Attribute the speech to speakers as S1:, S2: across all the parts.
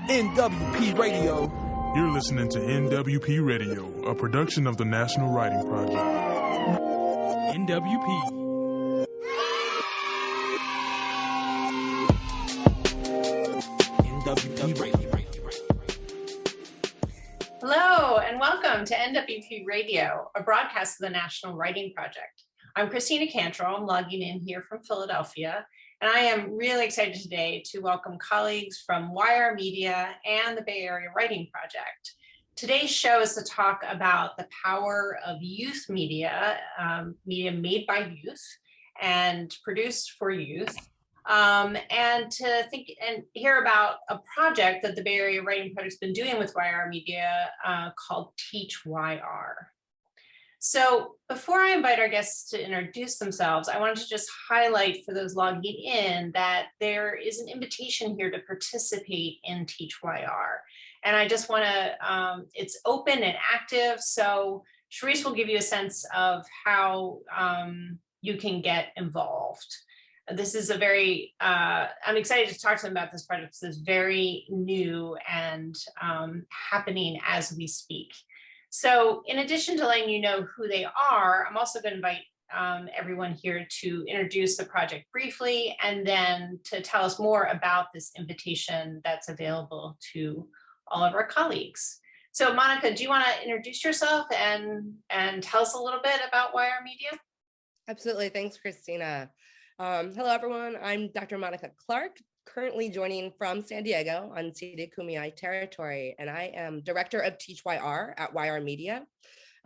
S1: NWP Radio.
S2: You're listening to NWP Radio, a production of the National Writing Project.
S1: NWP. NWP Radio.
S3: Hello, and welcome to NWP Radio, a broadcast of the National Writing Project. I'm Christina Cantrell. I'm logging in here from Philadelphia, and I am really excited today to welcome colleagues from YRMedia and the Bay Area Writing Project. Today's show is to talk about the power of youth media, media made by youth and produced for youth, and to think and hear about a project that the Bay Area Writing Project's been doing with YRMedia called Teach YR. So before I invite our guests to introduce themselves, I wanted to just highlight for those logging in that there is an invitation here to participate in Teach YR. And I just want to, it's open and active. So Charisse will give you a sense of how you can get involved. This is a very, I'm excited to talk to them about this project because it's very new and happening as we speak. So in addition to letting you know who they are, I'm also going to invite everyone here to introduce the project briefly and then to tell us more about this invitation that's available to all of our colleagues. So Monica, do you want to introduce yourself and tell us a little bit about YRMedia?
S4: Absolutely. Thanks, Christina. Hello, everyone. I'm Dr. Monica Clark, currently joining from San Diego on Unceded Kumeyaay territory, and I am Director of Teach YR at YRMedia.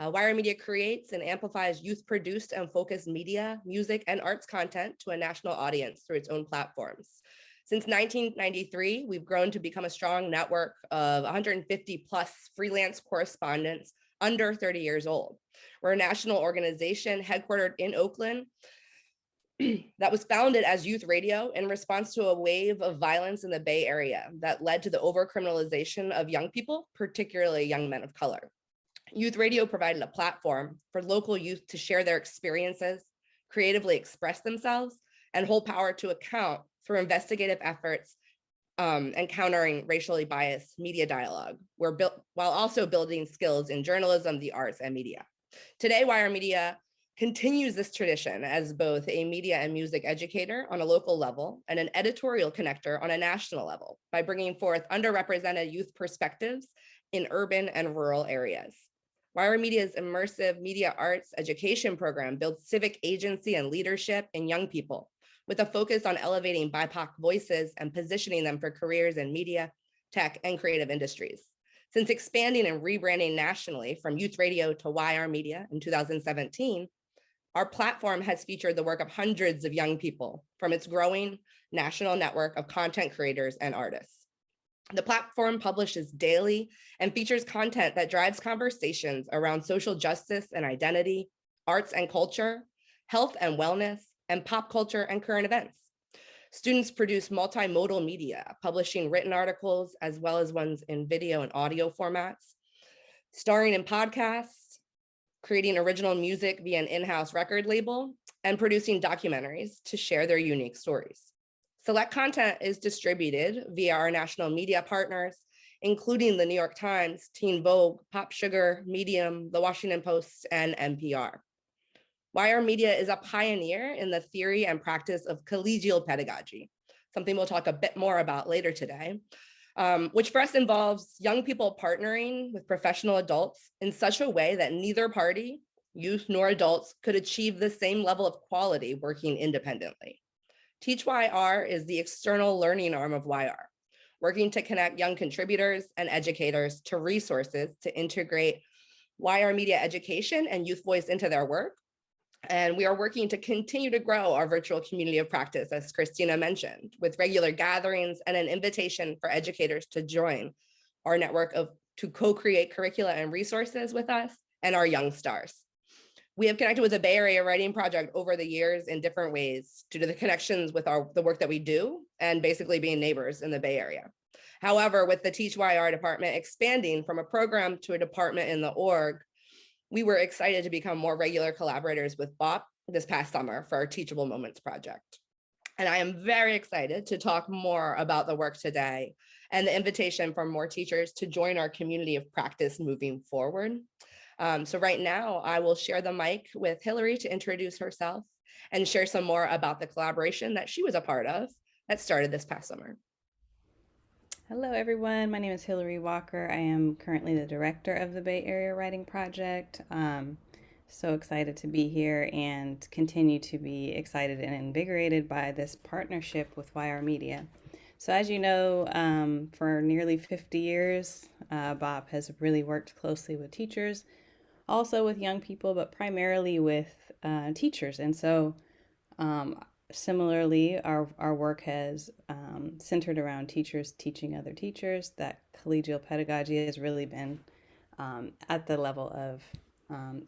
S4: YRMedia creates and amplifies youth-produced and focused media, music, and arts content to a national audience through its own platforms. Since 1993, we've grown to become a strong network of 150 plus freelance correspondents under 30 years old. We're a national organization headquartered in Oakland that was founded as youth radio in response to a wave of violence in the Bay Area that led to the overcriminalization of young people, particularly young men of color. Youth radio provided a platform for local youth to share their experiences, creatively express themselves, and hold power to account through investigative efforts and countering racially biased media dialogue, while also building skills in journalism, the arts, and media. Today, YRMedia continues this tradition as both a media and music educator on a local level and an editorial connector on a national level by bringing forth underrepresented youth perspectives in urban and rural areas. YRMedia's immersive media arts education program builds civic agency and leadership in young people with a focus on elevating BIPOC voices and positioning them for careers in media, tech, and creative industries. Since expanding and rebranding nationally from youth radio to YRMedia in 2017, our platform has featured the work of hundreds of young people from its growing national network of content creators and artists. The platform publishes daily and features content that drives conversations around social justice and identity, arts and culture, health and wellness, and pop culture and current events. Students produce multimodal media, publishing written articles as well as ones in video and audio formats, starring in podcasts, creating original music via an in-house record label, and producing documentaries to share their unique stories. Select content is distributed via our national media partners, including the New York Times, Teen Vogue, Pop Sugar, Medium, The Washington Post, and NPR. YRMedia is a pioneer in the theory and practice of collegial pedagogy, something we'll talk a bit more about later today, which for us involves young people partnering with professional adults in such a way that neither party, youth nor adults, could achieve the same level of quality working independently. Teach YR is the external learning arm of YR, working to connect young contributors and educators to resources to integrate YRMedia education and youth voice into their work. And we are working to continue to grow our virtual community of practice, as Christina mentioned, with regular gatherings and an invitation for educators to join our network to co-create curricula and resources with us and our young stars. We have connected with the Bay Area Writing Project over the years in different ways due to the connections with the work that we do and basically being neighbors in the Bay Area. However, with the Teach YR department expanding from a program to a department in the org, we were excited to become more regular collaborators with BOP this past summer for our Teachable Moments project. And I am very excited to talk more about the work today and the invitation for more teachers to join our community of practice moving forward. So right now, I will share the mic with Hilary to introduce herself and share some more about the collaboration that she was a part of that started this past summer.
S5: Hello, everyone. My name is Hilary Walker. I am currently the director of the Bay Area Writing Project. So excited to be here and continue to be excited and invigorated by this partnership with YRMedia. So as you know, for nearly 50 years, Bob has really worked closely with teachers, also with young people, but primarily with teachers. And so similarly, our work has centered around teachers teaching other teachers. That collegial pedagogy has really been at the level of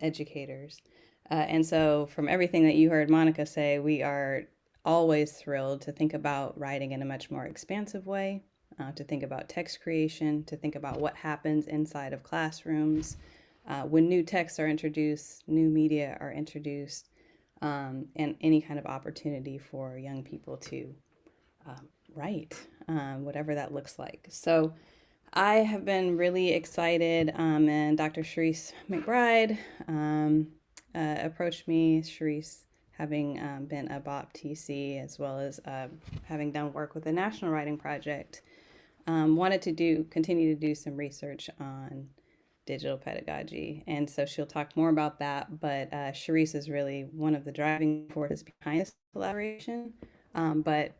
S5: educators. And so from everything that you heard Monica say, we are always thrilled to think about writing in a much more expansive way, to think about text creation, to think about what happens inside of classrooms when new texts are introduced, new media are introduced, and any kind of opportunity for young people to write, whatever that looks like. So I have been really excited, and Dr. Charisse Mcbride approached me. Charisse, having been a BOP TC, as well as having done work with the National Writing Project, wanted to continue to do some research on digital pedagogy. And so she'll talk more about that, but Charisse is really one of the driving forces behind this collaboration, but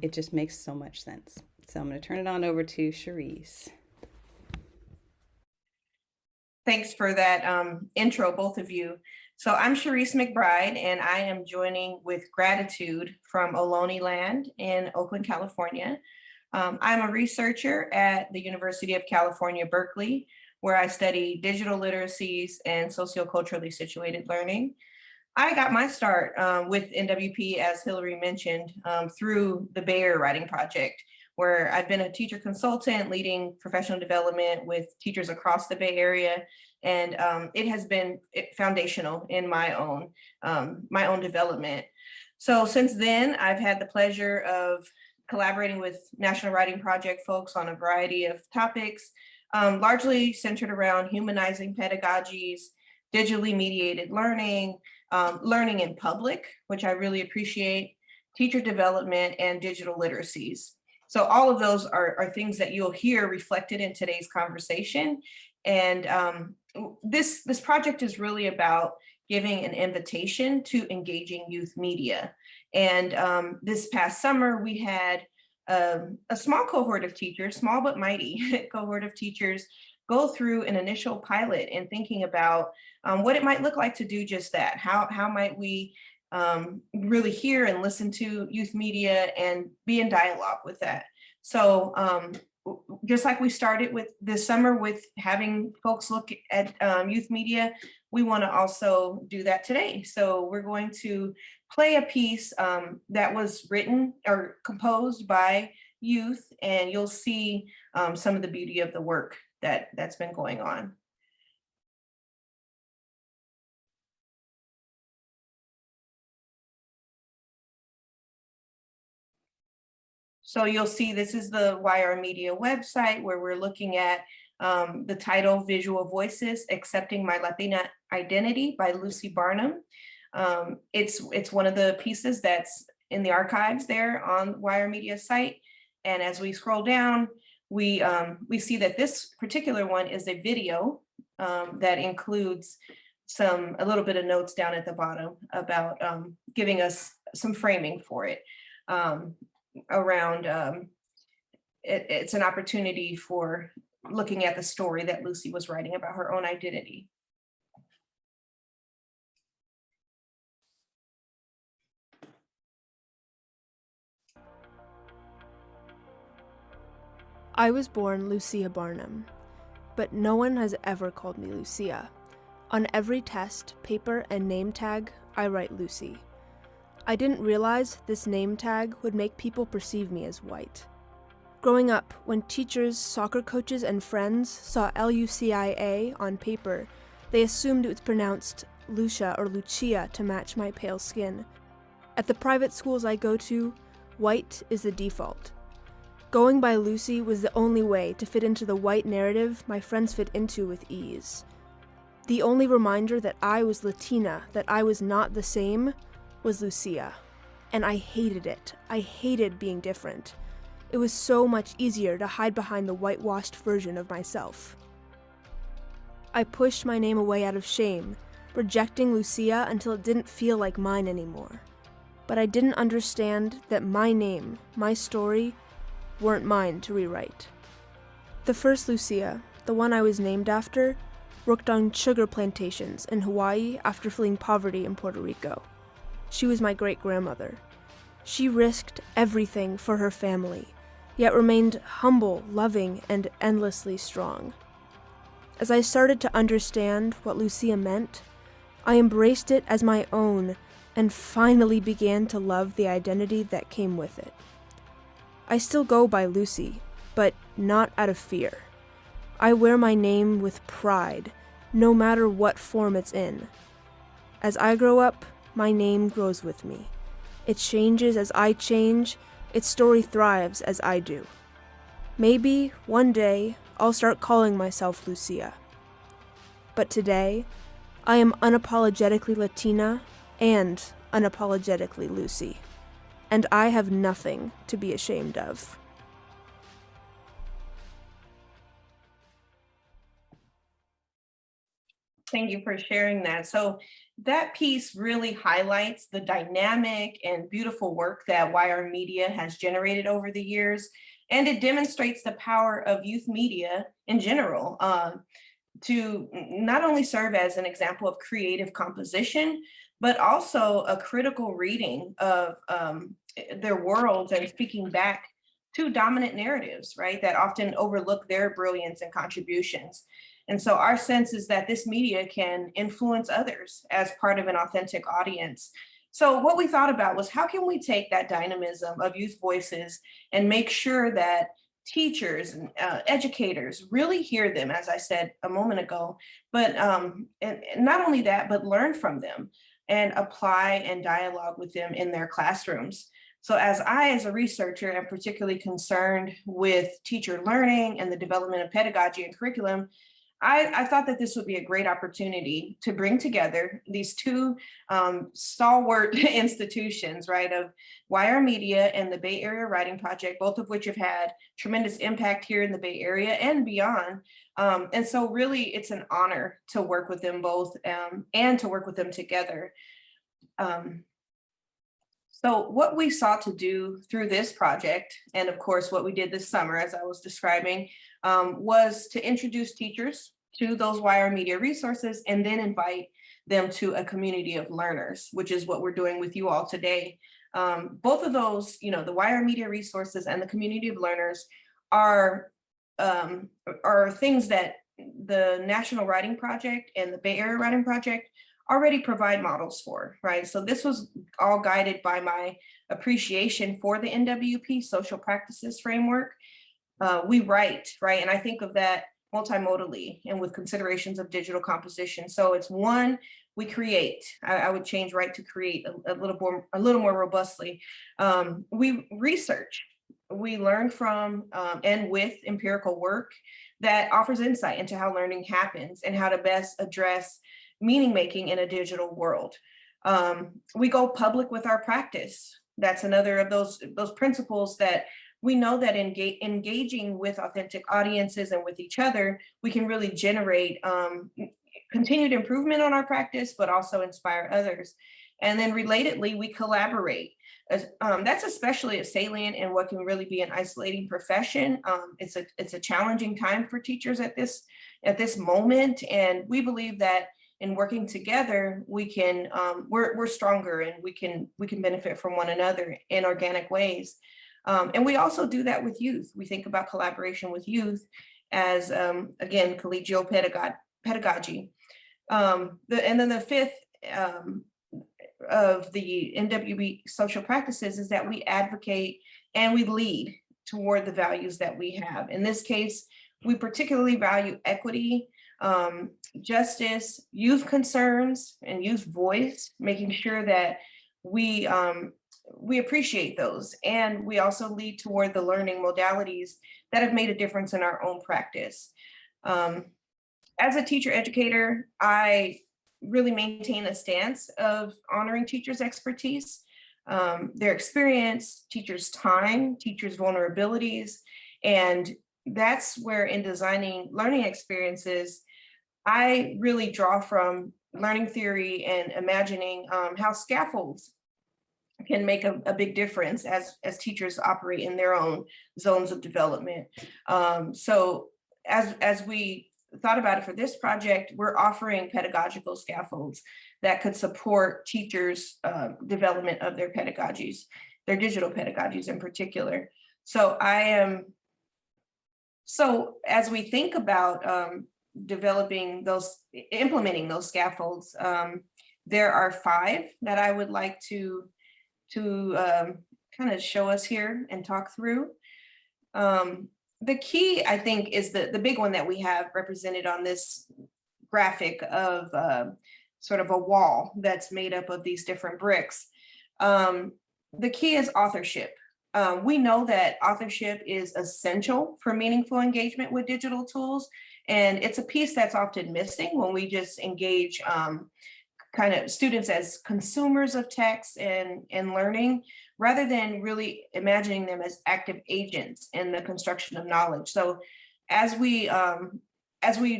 S5: it just makes so much sense. So I'm going to turn it on over to Charisse.
S6: Thanks for that intro, both of you. So I'm Charisse Mcbride, and I am joining with gratitude from Ohlone Land in Oakland, California. I'm a researcher at the University of California, Berkeley, where I study digital literacies and socioculturally situated learning. I got my start with NWP, as Hilary mentioned, through the Bay Area Writing Project, where I've been a teacher consultant leading professional development with teachers across the Bay Area. And it has been foundational in my own development. So since then, I've had the pleasure of collaborating with National Writing Project folks on a variety of topics, largely centered around humanizing pedagogies, digitally mediated learning, learning in public, which I really appreciate, teacher development, and digital literacies. So all of those are things that you'll hear reflected in today's conversation. And this project is really about giving an invitation to engaging youth media. And this past summer, we had a small cohort of teachers, small but mighty cohort of teachers, go through an initial pilot and thinking about what it might look like to do just that. How might we really hear and listen to youth media and be in dialogue with that? So just like we started with this summer with having folks look at youth media, we want to also do that today. So we're going to play a piece that was written or composed by youth, and you'll see some of the beauty of the work that's been going on. So you'll see this is the YRMedia website where we're looking at the title, Visual Voices, Accepting My Latina Identity by Lucy Barnum. It's one of the pieces that's in the archives there on YRMedia site. And as we scroll down, we see that this particular one is a video that includes a little bit of notes down at the bottom about giving us some framing for it. Around it's an opportunity for looking at the story that Lucy was writing about her own identity.
S7: I was born Lucia Barnum, but no one has ever called me Lucia. On every test, paper, and name tag, I write Lucy. I didn't realize this name tag would make people perceive me as white. Growing up, when teachers, soccer coaches, and friends saw Lucia on paper, they assumed it was pronounced Lucia or Lucia to match my pale skin. At the private schools I go to, white is the default. Going by Lucy was the only way to fit into the white narrative my friends fit into with ease. The only reminder that I was Latina, that I was not the same, was Lucia. And I hated it. I hated being different. It was so much easier to hide behind the whitewashed version of myself. I pushed my name away out of shame, rejecting Lucia until it didn't feel like mine anymore. But I didn't understand that my name, my story, weren't mine to rewrite. The first Lucia, the one I was named after, worked on sugar plantations in Hawaii after fleeing poverty in Puerto Rico. She was my great-grandmother. She risked everything for her family, yet remained humble, loving, and endlessly strong. As I started to understand what Lucia meant, I embraced it as my own and finally began to love the identity that came with it. I still go by Lucy, but not out of fear. I wear my name with pride, no matter what form it's in. As I grow up, my name grows with me. It changes as I change, its story thrives as I do. Maybe, one day, I'll start calling myself Lucia. But today, I am unapologetically Latina and unapologetically Lucy. And I have nothing to be ashamed of.
S6: Thank you for sharing that. So that piece really highlights the dynamic and beautiful work that YRMedia has generated over the years. And it demonstrates the power of youth media in general to not only serve as an example of creative composition, but also a critical reading of their worlds and speaking back to dominant narratives, right, that often overlook their brilliance and contributions. And so our sense is that this media can influence others as part of an authentic audience. So what we thought about was, how can we take that dynamism of youth voices and make sure that teachers and educators really hear them, as I said a moment ago, but and not only that, but learn from them and apply and dialogue with them in their classrooms. So as a researcher, am particularly concerned with teacher learning and the development of pedagogy and curriculum, I thought that this would be a great opportunity to bring together these two stalwart institutions, right, of YRMedia and the Bay Area Writing Project, both of which have had tremendous impact here in the Bay Area and beyond. And so really, it's an honor to work with them both and to work with them together. So what we sought to do through this project, and of course, what we did this summer, as I was describing, was to introduce teachers to those YRMedia resources and then invite them to a community of learners, which is what we're doing with you all today. Both of those, the YRMedia resources and the community of learners are things that the National Writing Project and the Bay Area Writing Project already provide models for, right? So this was all guided by my appreciation for the NWP social practices framework. We write, right? And I think of that multimodally and with considerations of digital composition. So it's one, we create. I would change right to create a little more robustly. We research. We learn from and with empirical work that offers insight into how learning happens and how to best address meaning making in a digital world. We go public with our practice. That's another of those principles that we know that engaging with authentic audiences and with each other, we can really generate continued improvement on our practice, but also inspire others. And then relatedly, we collaborate. That's especially salient in what can really be an isolating profession. It's a challenging time for teachers at this moment, and we believe that in working together, we can we're stronger and we can benefit from one another in organic ways. And we also do that with youth. We think about collaboration with youth as again collegial pedagogy. And then the fifth of the NWP social practices is that we advocate and we lead toward the values that we have. In this case, we particularly value equity, justice, youth concerns, and youth voice, making sure that we we appreciate those. And we also lead toward the learning modalities that have made a difference in our own practice. As a teacher educator, I really maintain a stance of honoring teachers' expertise, their experience, teachers' time, teachers' vulnerabilities. And that's where in designing learning experiences, I really draw from learning theory and imagining how scaffolds can make a big difference as teachers operate in their own zones of development. So as we thought about it for this project, we're offering pedagogical scaffolds that could support teachers' development of their pedagogies, their digital pedagogies in particular. So as we think about implementing those scaffolds, there are 5 that I would like to kind of show us here and talk through. The key, I think, is the big one that we have represented on this graphic of sort of a wall that's made up of these different bricks. The key is authorship. We know that authorship is essential for meaningful engagement with digital tools, and it's a piece that's often missing when we just engage kind of students as consumers of text and learning, rather than really imagining them as active agents in the construction of knowledge. So as we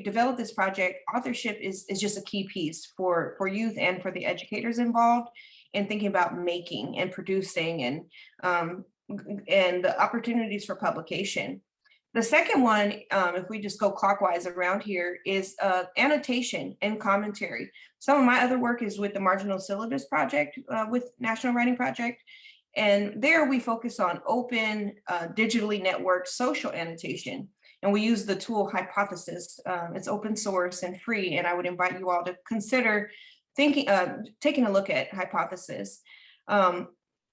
S6: develop this project, authorship is just a key piece for youth and for the educators involved in thinking about making and producing and the opportunities for publication. The second one, if we just go clockwise around here, is annotation and commentary. Some of my other work is with the Marginal Syllabus Project with National Writing Project. And there we focus on open, digitally networked social annotation. And we use the tool Hypothesis. It's open source and free. And I would invite you all to consider taking a look at Hypothesis.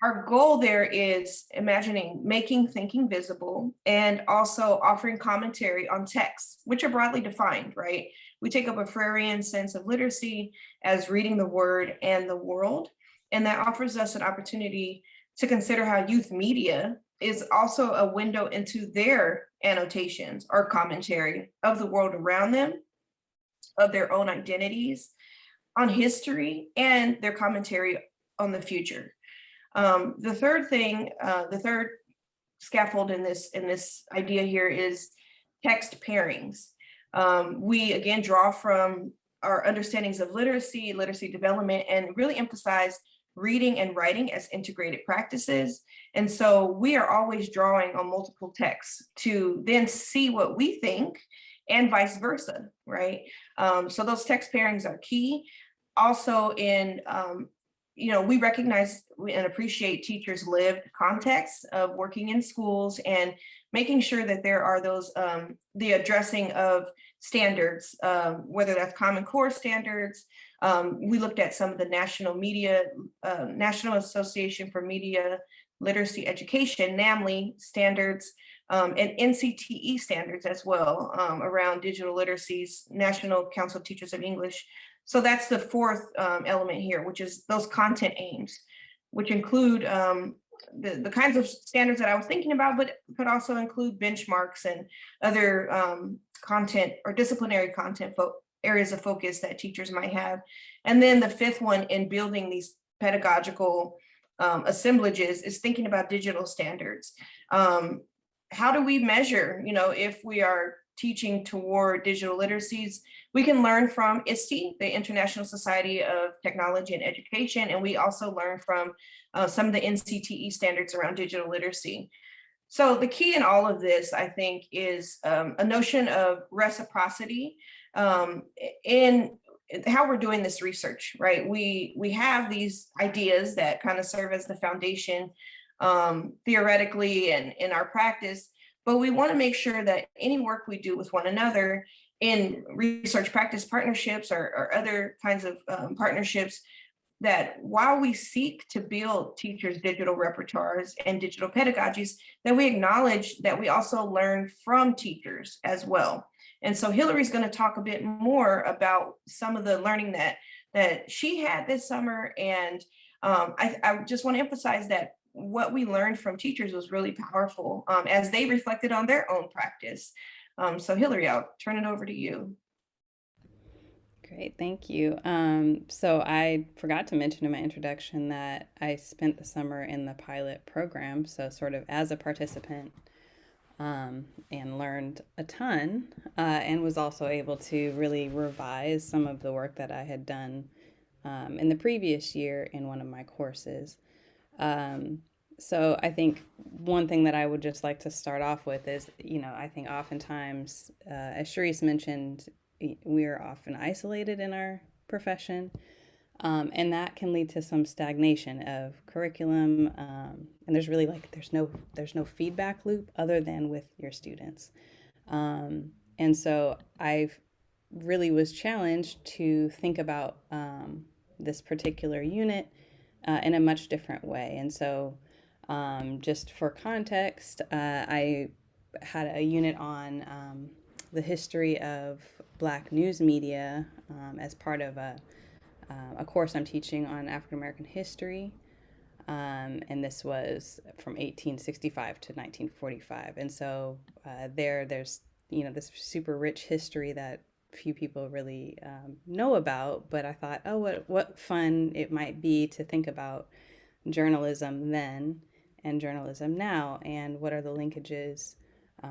S6: Our goal there is making thinking visible and also offering commentary on texts, which are broadly defined, right? We take up a Freirean sense of literacy as reading the word and the world. And that offers us an opportunity to consider how youth media is also a window into their annotations or commentary of the world around them, of their own identities, on history, and their commentary on the future. The third scaffold in this idea here is text pairings. We again draw from our understandings of literacy development, and really emphasize reading and writing as integrated practices. And so we are always drawing on multiple texts to then see what we think and vice versa, right? So those text pairings are key. Also we recognize and appreciate teachers' lived context of working in schools and making sure that there are those, the addressing of standards, whether that's Common Core standards. We looked at some of the National Association for Media Literacy Education, NAMLI standards, and NCTE standards as well, around digital literacies, National Council of Teachers of English. So that's the fourth element here, which is those content aims, which include the kinds of standards that I was thinking about, but could also include benchmarks and other content or disciplinary content areas of focus that teachers might have. And then the fifth one in building these pedagogical assemblages is thinking about digital standards. How do we measure, if we are teaching toward digital literacies? We can learn from ISTE, the International Society of Technology and Education, and we also learn from some of the NCTE standards around digital literacy. So the key in all of this, I think, is a notion of reciprocity in how we're doing this research, right? We have these ideas that kind of serve as the foundation theoretically and in our practice, but we want to make sure that any work we do with one another in research practice partnerships or other kinds of partnerships, that while we seek to build teachers' digital repertoires and digital pedagogies, that we acknowledge that we also learn from teachers as well. And so Hilary's going to talk a bit more about some of the learning that she had this summer, and I just want to emphasize that what we learned from teachers was really powerful as they reflected on their own practice. So Hilary, I'll turn it over to you.
S5: Great, thank you. So I forgot to mention in my introduction that I spent the summer in the pilot program, so sort of as a participant, and learned a ton, and was also able to really revise some of the work that I had done in the previous year in one of my courses. So I think one thing that I would just like to start off with is, I think oftentimes, as Charisse mentioned, we are often isolated in our profession, and that can lead to some stagnation of curriculum, and there's really there's no feedback loop other than with your students. And so I really was challenged to think about this particular unit in a much different way. And so just for context, I had a unit on the history of Black news media as part of a course I'm teaching on African American history, and this was from 1865 to 1945. And so there's this super rich history that few people really know about. But I thought, oh, what fun it might be to think about journalism then and journalism now, and what are the linkages,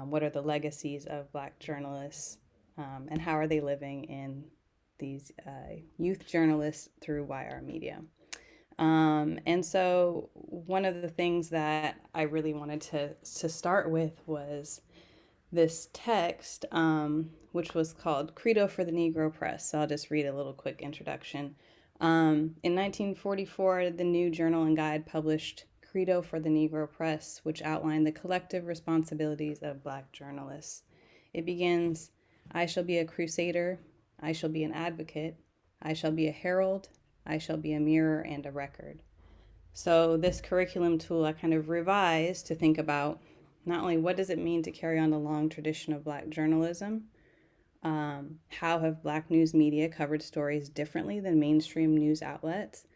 S5: what are the legacies of Black journalists, and how are they living in these youth journalists through YRMedia. And so one of the things that I really wanted to start with was this text, which was called Credo for the Negro Press. So I'll just read a little quick introduction. In 1944, the New Journal and Guide published Credo for the Negro Press, which outlined the collective responsibilities of Black journalists. It begins, "I shall be a crusader, I shall be an advocate, I shall be a herald, I shall be a mirror and a record." So this curriculum tool I kind of revised to think about not only what does it mean to carry on the long tradition of Black journalism, how have Black news media covered stories differently than mainstream news outlets,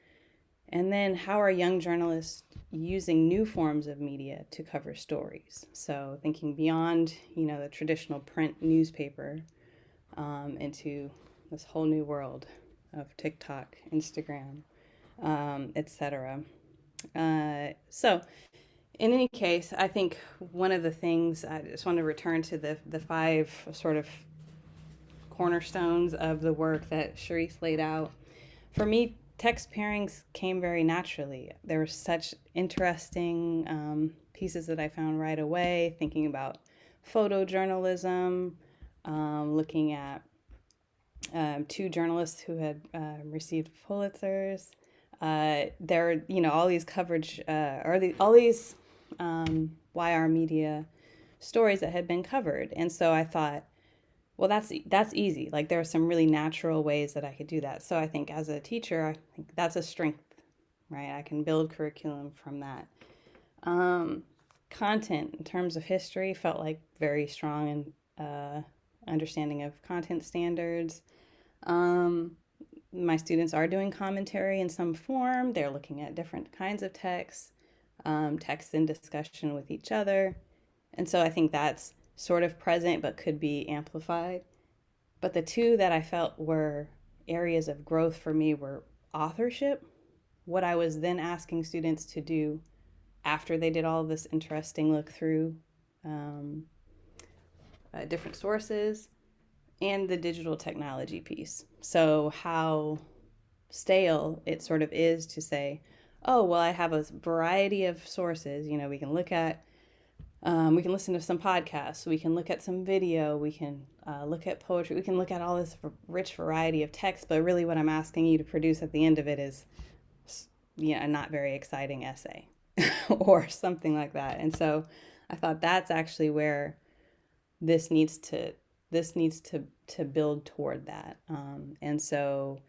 S5: and then how are young journalists using new forms of media to cover stories? So thinking beyond, the traditional print newspaper into this whole new world of TikTok, Instagram, etc. So in any case, I think one of the things, I just want to return to the 5 sort of cornerstones of the work that Charisse laid out. For me, text pairings came very naturally. There were such interesting pieces that I found right away, thinking about photojournalism, looking at 2 journalists who had received Pulitzers. There are, all these coverage, all these YRMedia stories that had been covered. And so I thought, well, that's easy. Like, there are some really natural ways that I could do that. So I think as a teacher, I think that's a strength, right? I can build curriculum from that. Content in terms of history felt like very strong and understanding of content standards. My students are doing commentary in some form. They're looking at different kinds of texts, text in discussion with each other. And so I think that's sort of present but could be amplified. But the 2 that I felt were areas of growth for me were authorship, what I was then asking students to do after they did all this interesting look through different sources, and the digital technology piece. So how stale it sort of is to say, oh, well, I have a variety of sources. We can look at, we can listen to some podcasts, we can look at some video, we can look at poetry, we can look at all this rich variety of text, but really what I'm asking you to produce at the end of it is, a not very exciting essay or something like that. And so I thought that's actually where this needs to build toward that. And so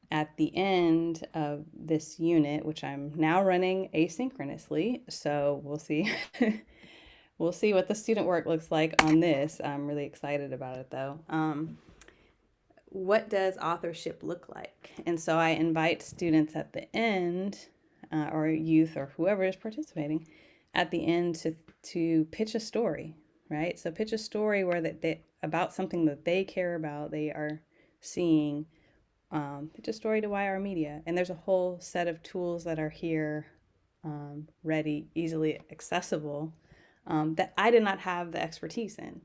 S5: at the end of this unit, which I'm now running asynchronously, so we'll see we'll see what the student work looks like on this. I'm really excited about it though. What does authorship look like? And so I invite students at the end or youth or whoever is participating at the end to pitch a story, right? So pitch a story where about something that they care about, they are seeing. Pitch a story to YRMedia, and there's a whole set of tools that are here, ready, easily accessible, that I did not have the expertise in,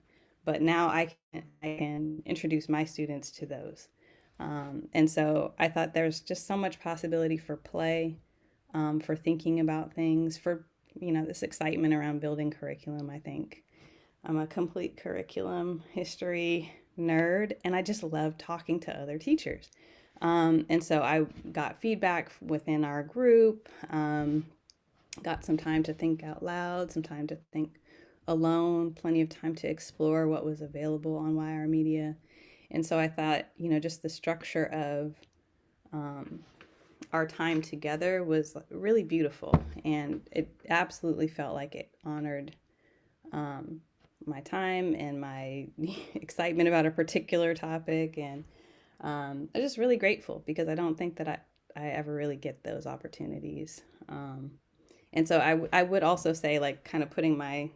S5: but now I can introduce my students to those. And so I thought there's just so much possibility for play, for thinking about things, for, this excitement around building curriculum. I think I'm a complete curriculum history nerd, and I just love talking to other teachers. And so I got feedback within our group, got some time to think out loud, some time to think alone, plenty of time to explore what was available on YRMedia. And so I thought, just the structure of our time together was really beautiful. And it absolutely felt like it honored my time and my excitement about a particular topic. And I'm just really grateful, because I don't think that I ever really get those opportunities. And so I would also say, like, kind of putting my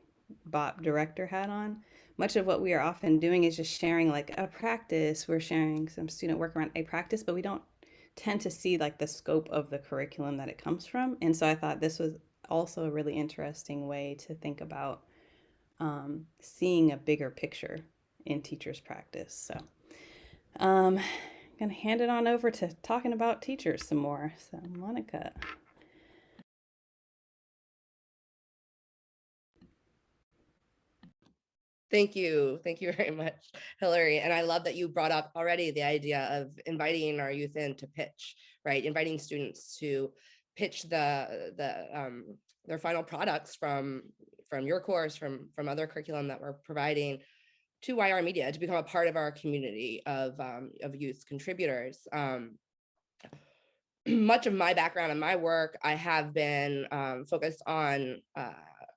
S5: BOP director hat on, much of what we are often doing is just sharing like a practice. We're sharing some student work around a practice, but we don't tend to see like the scope of the curriculum that it comes from. And so I thought this was also a really interesting way to think about seeing a bigger picture in teachers' practice. So I'm going to hand it on over to talking about teachers some more. So Monica.
S4: Thank you. Thank you very much, Hilary. And I love that you brought up already the idea of inviting our youth in to pitch, right? Inviting students to pitch their final products from your course, from other curriculum that we're providing to YRMedia, to become a part of our community of youth contributors. Much of my background and my work, I have been focused on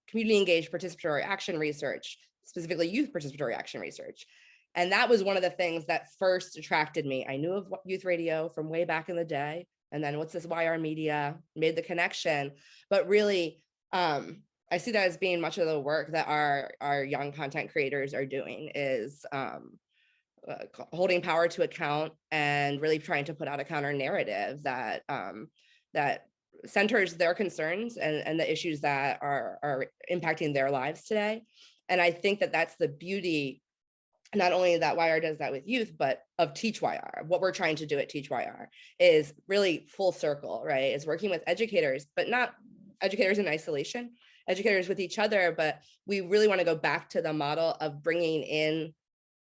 S4: community engaged participatory action research, specifically youth participatory action research. And that was one of the things that first attracted me. I knew of youth radio from way back in the day. And then what's this YRMedia, made the connection. But really, I see that as being much of the work that our young content creators are doing, is holding power to account and really trying to put out a counter narrative that centers their concerns and the issues that are impacting their lives today. And I think that that's the beauty, not only that YR does that with youth, but of Teach YR. What we're trying to do at Teach YR is really full circle, right? Is working with educators, but not educators in isolation, educators with each other. But we really want to go back to the model of bringing in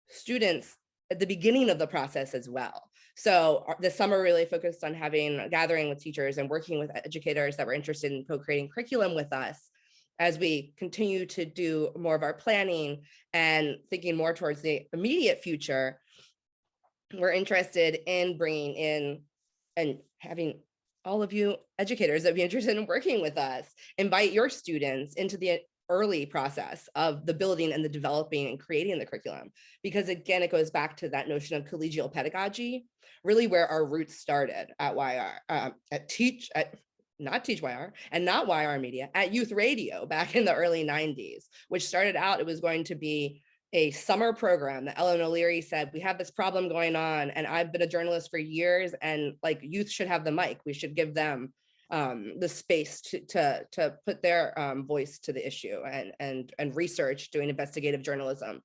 S4: students at the beginning of the process as well. So this summer really focused on having a gathering with teachers and working with educators that were interested in co-creating curriculum with us. As we continue to do more of our planning and thinking more towards the immediate future, we're interested in bringing in and having all of you educators that be interested in working with us, invite your students into the early process of the building and the developing and creating the curriculum. Because again, it goes back to that notion of collegial pedagogy, really where our roots started at YR, not Teach YR and not YRMedia, at Youth Radio back in the early 90s, which started out, it was going to be a summer program that Ellen O'Leary said, we have this problem going on, and I've been a journalist for years, and like youth should have the mic. We should give them the space to put their voice to the issue and research, doing investigative journalism.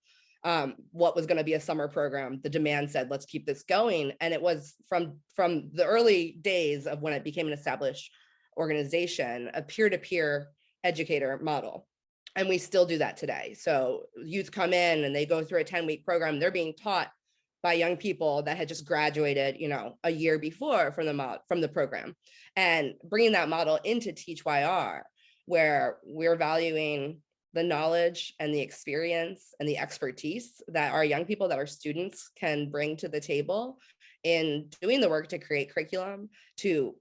S4: What was going to be a summer program, the demand said, let's keep this going. And it was from the early days of when it became an established organization, a peer-to-peer educator model. And we still do that today. So youth come in and they go through a 10-week program. They're being taught by young people that had just graduated, a year before from the program, and bringing that model into Teach YR, where we're valuing the knowledge and the experience and the expertise that our young people, that our students can bring to the table in doing the work to create curriculum, to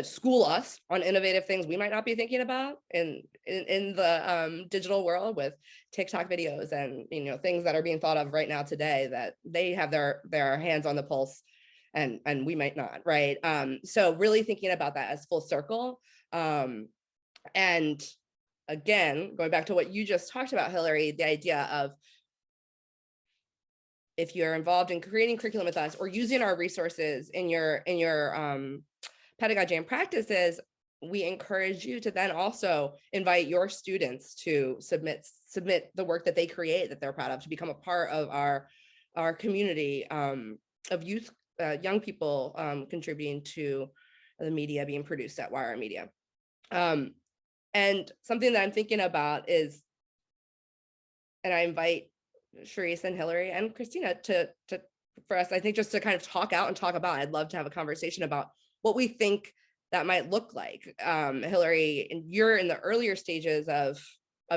S4: school us on innovative things we might not be thinking about in the digital world, with TikTok videos and things that are being thought of right now today, that they have their hands on the pulse and we might not, right? So really thinking about that as full circle. And again, going back to what you just talked about, Hilary, the idea of if you're involved in creating curriculum with us or using our resources in your pedagogy and practices, we encourage you to then also invite your students to submit the work that they create that they're proud of, to become a part of our community of youth, young people contributing to the media being produced at YRMedia. And something that I'm thinking about is, and I invite Charisse and Hilary and Christina to for us, I think, just to kind of talk out and talk about, I'd love to have a conversation about what we think that might look like. Hilary, you're in the earlier stages of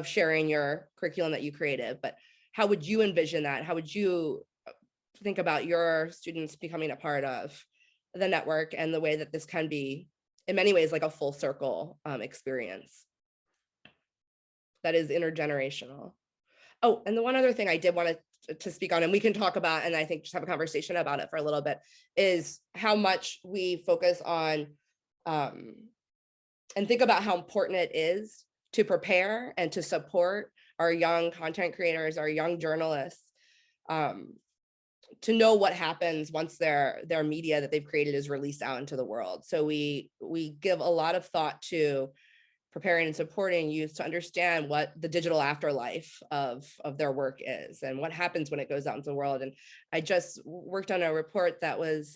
S4: sharing your curriculum that you created, but how would you envision that? How would you think about your students becoming a part of the network and the way that this can be, in many ways, like a full circle experience that is intergenerational? Oh, and the one other thing I did want to speak on, and we can talk about, and I think just have a conversation about it for a little bit, is how much we focus on and think about how important it is to prepare and to support our young content creators, our young journalists, to know what happens once their media that they've created is released out into the world. So we give a lot of thought to preparing and supporting youth to understand what the digital afterlife of their work is and what happens when it goes out into the world. And I just worked on a report that was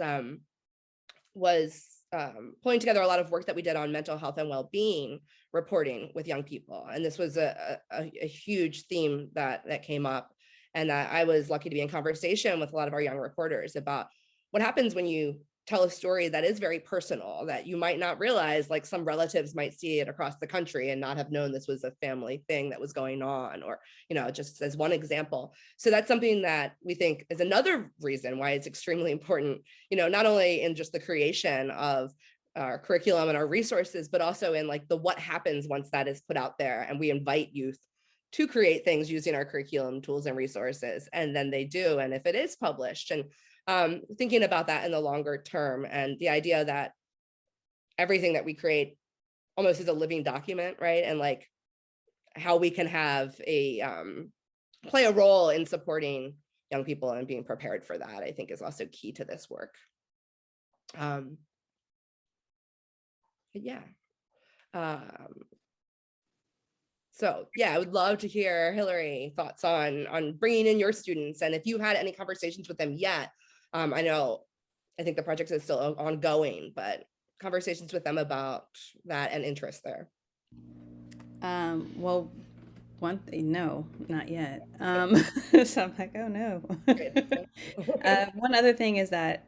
S4: pulling together a lot of work that we did on mental health and well-being reporting with young people. And this was a huge theme that came up. And I was lucky to be in conversation with a lot of our young reporters about what happens when you tell a story that is very personal, that you might not realize, like some relatives might see it across the country and not have known this was a family thing that was going on, or, just as one example. So that's something that we think is another reason why it's extremely important, not only in just the creation of our curriculum and our resources, but also in like the what happens once that is put out there and we invite youth to create things using our curriculum tools and resources, and then they do, and if it is published, and thinking about that in the longer term, and the idea that everything that we create almost is a living document, right? And like how we can have play a role in supporting young people and being prepared for that, I think is also key to this work. So yeah, I would love to hear, Hilary, thoughts on bringing in your students, and if you had any conversations with them yet. I think the project is still ongoing, but conversations with them about that and interest there.
S5: Well, one thing, no, not yet. So I'm like, oh no. One other thing is that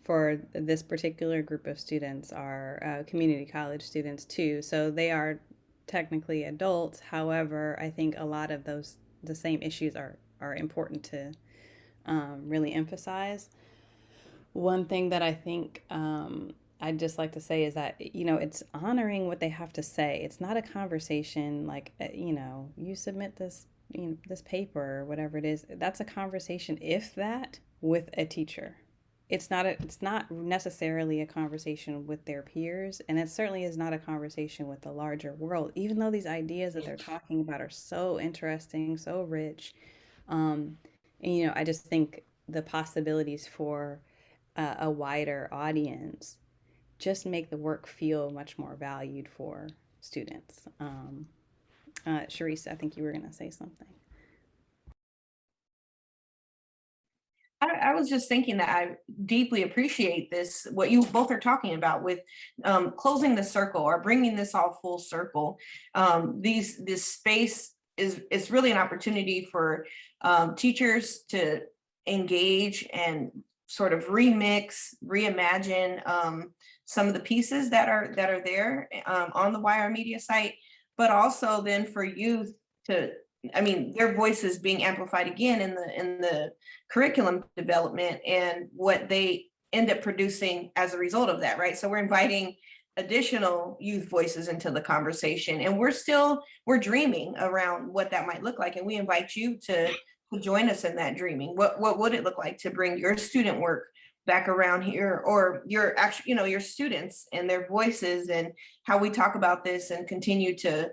S5: for this particular group of students are community college students too. So they are technically adults. However, I think a lot of the same issues are important to really emphasize. One thing that I think I'd just like to say is that, it's honoring what they have to say. It's not a conversation like, you submit this, this paper or whatever it is. That's a conversation, if that, with a teacher. It's not necessarily a conversation with their peers, and it certainly is not a conversation with the larger world, even though these ideas that they're talking about are so interesting, so rich. And, I just think the possibilities for a wider audience just make the work feel much more valued for students. Charisse, I think you were going to say something.
S6: I was just thinking that I deeply appreciate this, what you both are talking about with closing the circle or bringing this all full circle. This space is really an opportunity for teachers to engage and sort of remix, reimagine some of the pieces that are there on the YRMedia site, but also then for youth to, their voices being amplified again in the curriculum development and what they end up producing as a result of that, right? So we're inviting additional youth voices into the conversation, and we're dreaming around what that might look like, and we invite you to join us in that dreaming. What would it look like to bring your student work back around here, or your actual, your students and their voices, and how we talk about this and continue to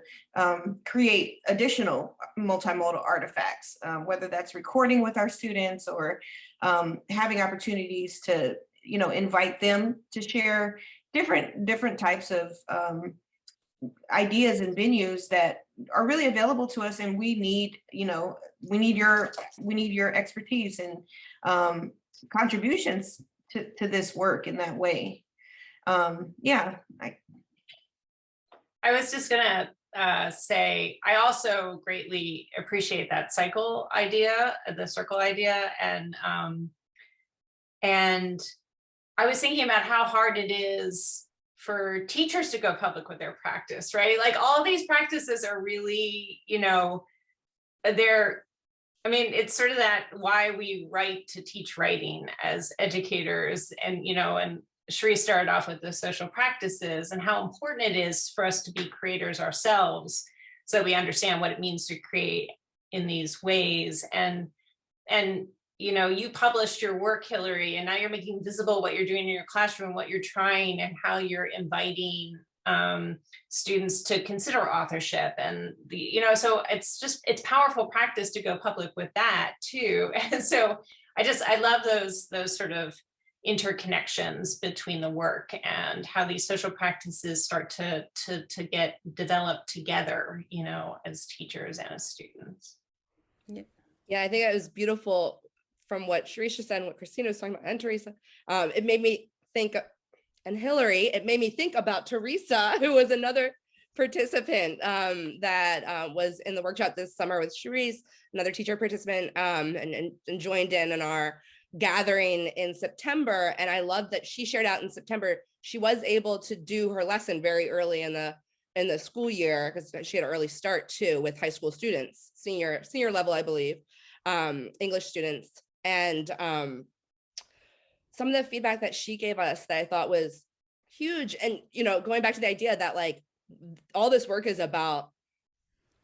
S6: create additional multimodal artifacts, whether that's recording with our students or having opportunities to, invite them to share different types of ideas and venues that are really available to us. And we need your expertise and contributions to this work in that way.
S3: I was just gonna say, I also greatly appreciate that cycle idea, the circle idea, and I was thinking about how hard it is for teachers to go public with their practice, right? Like all these practices are really, it's sort of that why we write to teach writing as educators, and Charisse started off with the social practices and how important it is for us to be creators ourselves, so we understand what it means to create in these ways. And you published your work, Hilary, and now you're making visible what you're doing in your classroom, what you're trying, and how you're inviting students to consider authorship. And so it's powerful practice to go public with that too. And so I love those sort of interconnections between the work and how these social practices start to get developed together, as teachers and as students.
S4: Yeah, I think it was beautiful from what Charisse said and what Christina was talking about, and Teresa. It made me think, and Hilary, it made me think about Teresa, who was another participant that was in the workshop this summer with Charisse, another teacher participant, and joined in our gathering in September. And I love that she shared out in September, she was able to do her lesson very early in the school year, because she had an early start too with high school students, senior level, I believe, English students. And some of the feedback that she gave us that I thought was huge, and going back to the idea that like all this work is about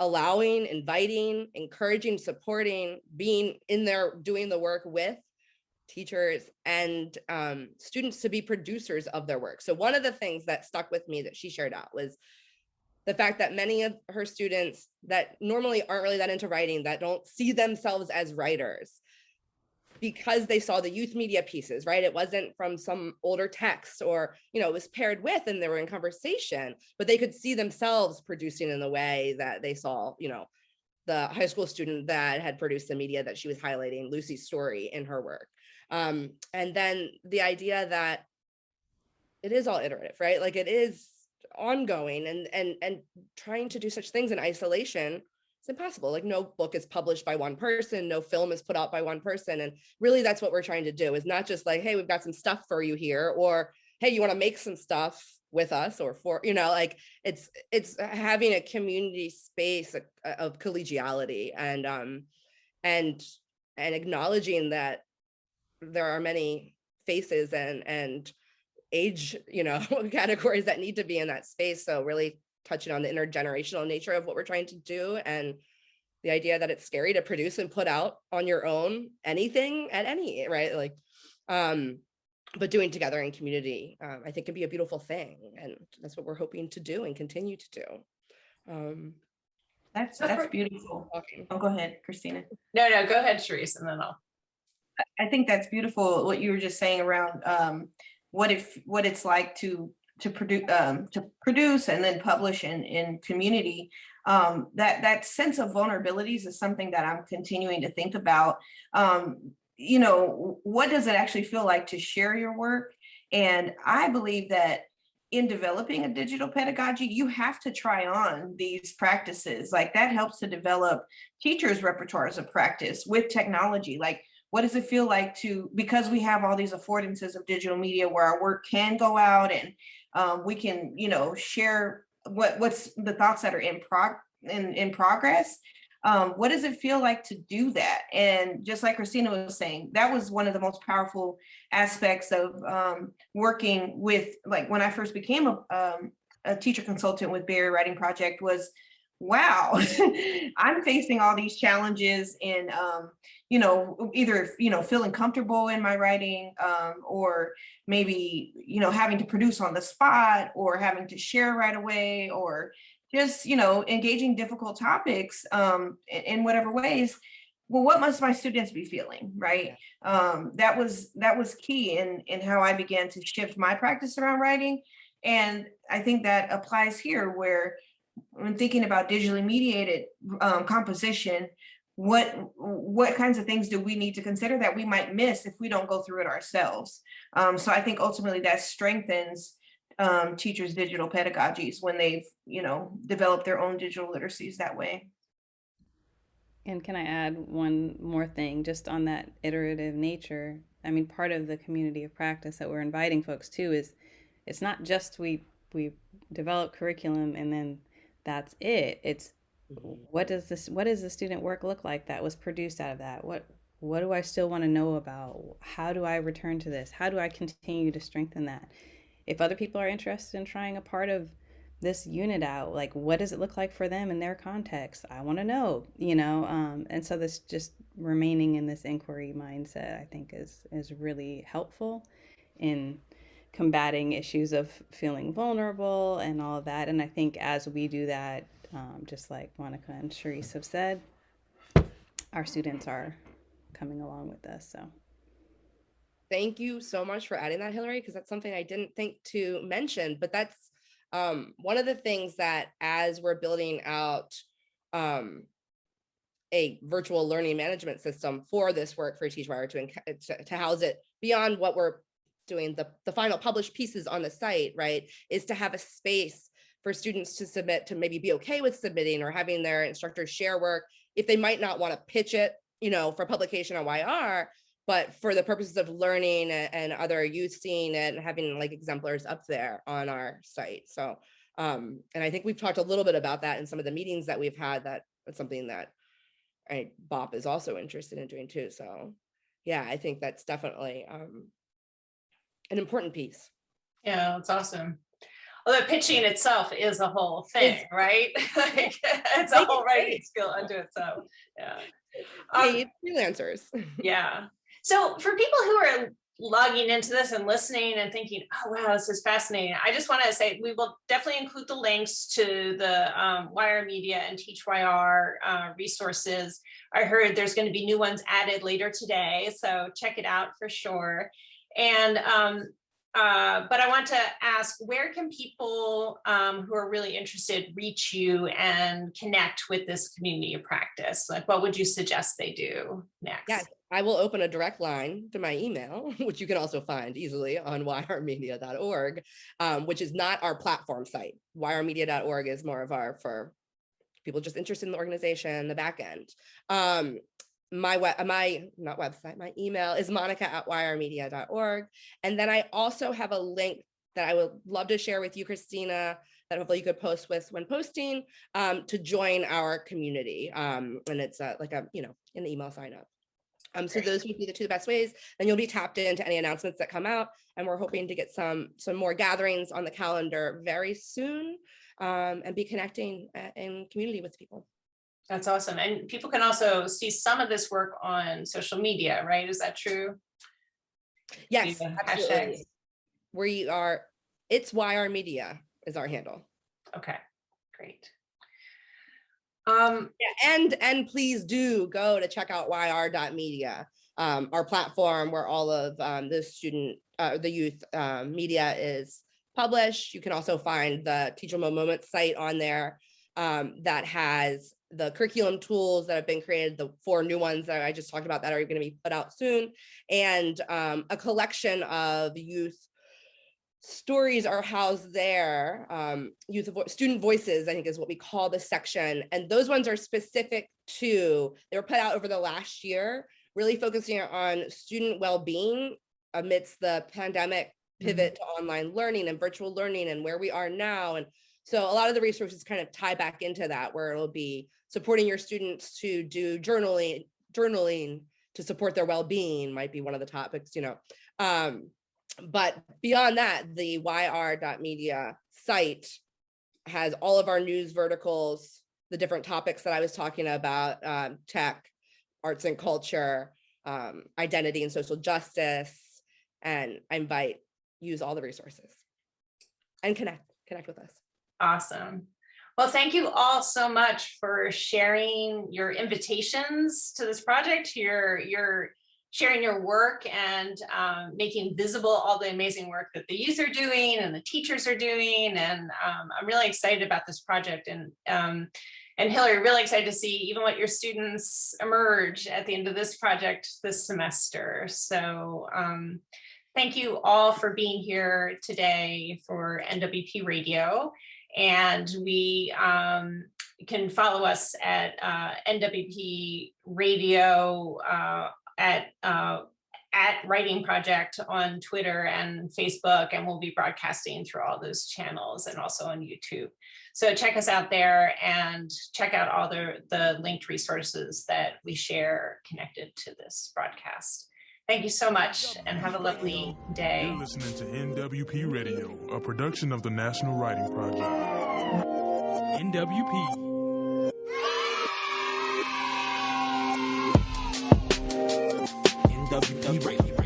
S4: allowing, inviting, encouraging, supporting, being in there doing the work with teachers and students to be producers of their work. So one of the things that stuck with me that she shared out was the fact that many of her students that normally aren't really that into writing, that don't see themselves as writers, because they saw the youth media pieces, right? It wasn't from some older text, or, it was paired with and they were in conversation, but they could see themselves producing in the way that they saw, the high school student that had produced the media that she was highlighting, Lucy's story in her work. And then the idea that it is all iterative, right? Like it is ongoing, and trying to do such things in isolation, it's impossible. Like no book is published by one person, no film is put out by one person. And really that's what we're trying to do, is not just like, hey, we've got some stuff for you here, or hey, you want to make some stuff with us, or for, like it's having a community space of collegiality, and acknowledging that there are many faces and age, categories that need to be in that space. So really touching on the intergenerational nature of what we're trying to do, and the idea that it's scary to produce and put out on your own anything at any, right? Like, but doing together in community, I think can be a beautiful thing. And that's what we're hoping to do and continue to do.
S6: That's beautiful. Oh, go ahead, Christina.
S3: No, go ahead, Charisse, and then
S6: I think that's beautiful what you were just saying around what it's like to produce and then publish in community. That sense of vulnerabilities is something that I'm continuing to think about. What does it actually feel like to share your work? And I believe that in developing a digital pedagogy, you have to try on these practices. Like that helps to develop teachers' repertoires of practice with technology. Like, what does it feel like because we have all these affordances of digital media where our work can go out and we can, share what's the thoughts that are in progress. What does it feel like to do that? And just like Christina was saying, that was one of the most powerful aspects of working with, like when I first became a teacher consultant with Barry Writing Project, was wow, I'm facing all these challenges in, either, feeling comfortable in my writing, or maybe, having to produce on the spot, or having to share right away, or just, engaging difficult topics, in whatever ways. Well, what must my students be feeling, right? That was key in how I began to shift my practice around writing. And I think that applies here, where when thinking about digitally mediated composition, what kinds of things do we need to consider that we might miss if we don't go through it ourselves? So I think ultimately that strengthens teachers' digital pedagogies when they've, developed their own digital literacies that way.
S5: And can I add one more thing just on that iterative nature? I mean, part of the community of practice that we're inviting folks to is it's not just we develop curriculum and then that's it. It's what does the student work look like that was produced out of that? What do I still want to know about? How do I return to this? How do I continue to strengthen that? If other people are interested in trying a part of this unit out, like what does it look like for them in their context? I want to know, and so this just remaining in this inquiry mindset, I think is really helpful in combating issues of feeling vulnerable and all of that. And I think as we do that, just like Monica and Charisse have said, our students are coming along with us. So
S4: thank you so much for adding that, Hilary, because that's something I didn't think to mention, but that's one of the things that as we're building out a virtual learning management system for this work for TeachWire to house it beyond what we're doing, the final published pieces on the site, right, is to have a space for students to submit, to maybe be okay with submitting or having their instructors share work if they might not want to pitch it, for publication on YR, but for the purposes of learning and other youth seeing it and having like exemplars up there on our site. So, and I think we've talked a little bit about that in some of the meetings that we've had. That's something that BOP is also interested in doing too. So yeah, I think that's definitely an important piece.
S3: Yeah, that's awesome. Although pitching itself is a whole thing, right? Like, it's a whole writing skill unto itself. Yeah.
S4: Paid freelancers.
S3: Yeah. So for people who are logging into this and listening and thinking, oh, wow, this is fascinating, I just want to say we will definitely include the links to the YRMedia and TeachYR resources. I heard there's going to be new ones added later today, so check it out for sure. And but I want to ask, where can people who are really interested reach you and connect with this community of practice? Like, what would you suggest they do next?
S4: Yes, I will open a direct line to my email, which you can also find easily on YRMedia.org, which is not our platform site. YRMedia.org is more of for people just interested in the organization, the back end. My email is monica@yrmedia.org. And then I also have a link that I would love to share with you, Christina, that hopefully you could post with when posting, to join our community. And it's in the email sign up. So those would be the two best ways. And you'll be tapped into any announcements that come out. And we're hoping to get some more gatherings on the calendar very soon, and be connecting in community with people.
S3: That's awesome. And people can also see some of this work on social media, right? Is that true?
S4: Yes, absolutely. It's YRMedia is our handle.
S3: Okay, great.
S4: And please do go to check out yr.media, our platform where all of the youth media is published. You can also find the Teachable Moments site on there that has the curriculum tools that have been created, the 4 new ones that I just talked about that are going to be put out soon, and a collection of youth stories are housed there. Student voices, I think, is what we call this section, and those ones are specific to, they were put out over the last year, really focusing on student well-being amidst the pandemic pivot to online learning and virtual learning and where we are now. And so a lot of the resources kind of tie back into that, where it'll be supporting your students to do journaling to support their well-being might be one of the topics, but beyond that, the yr.media site has all of our news verticals, the different topics that I was talking about, tech, arts and culture, identity and social justice, and I use all the resources and connect with us.
S3: Awesome. Well, thank you all so much for sharing your invitations to this project, your sharing your work and making visible all the amazing work that the youth are doing and the teachers are doing. And I'm really excited about this project. And Hilary, really excited to see even what your students emerge at the end of this project this semester. So thank you all for being here today for NWP Radio. And we can follow us at NWP Radio at Writing Project on Twitter and Facebook, and we'll be broadcasting through all those channels and also on YouTube. So check us out there and check out all the linked resources that we share connected to this broadcast. Thank you so much and have a lovely day.
S2: You're listening to NWP Radio, a production of the National Writing Project.
S1: NWP. NWP Radio.